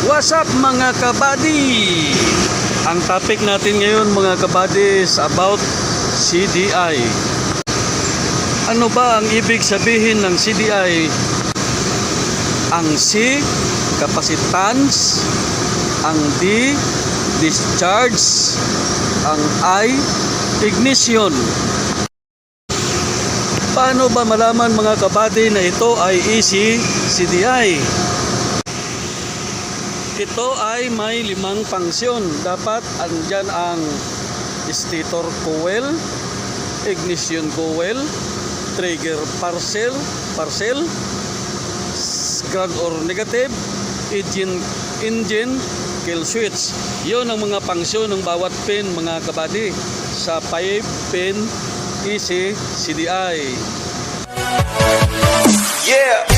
What's up mga kabady? Ang topic natin ngayon mga kabady is about CDI. Ano ba ang ibig sabihin ng CDI? Ang C, capacitance. Ang D, discharge. Ang I, ignition. Paano ba malaman mga kabady na ito ay AC CDI? Ito ay may 5 funksyon. Dapat andyan ang stator coil, ignition coil, trigger parcel, ground or negative, engine kill switch. Yun ang mga funksyon ng bawat pin mga kabady sa 5-pin AC CDI. Yeah.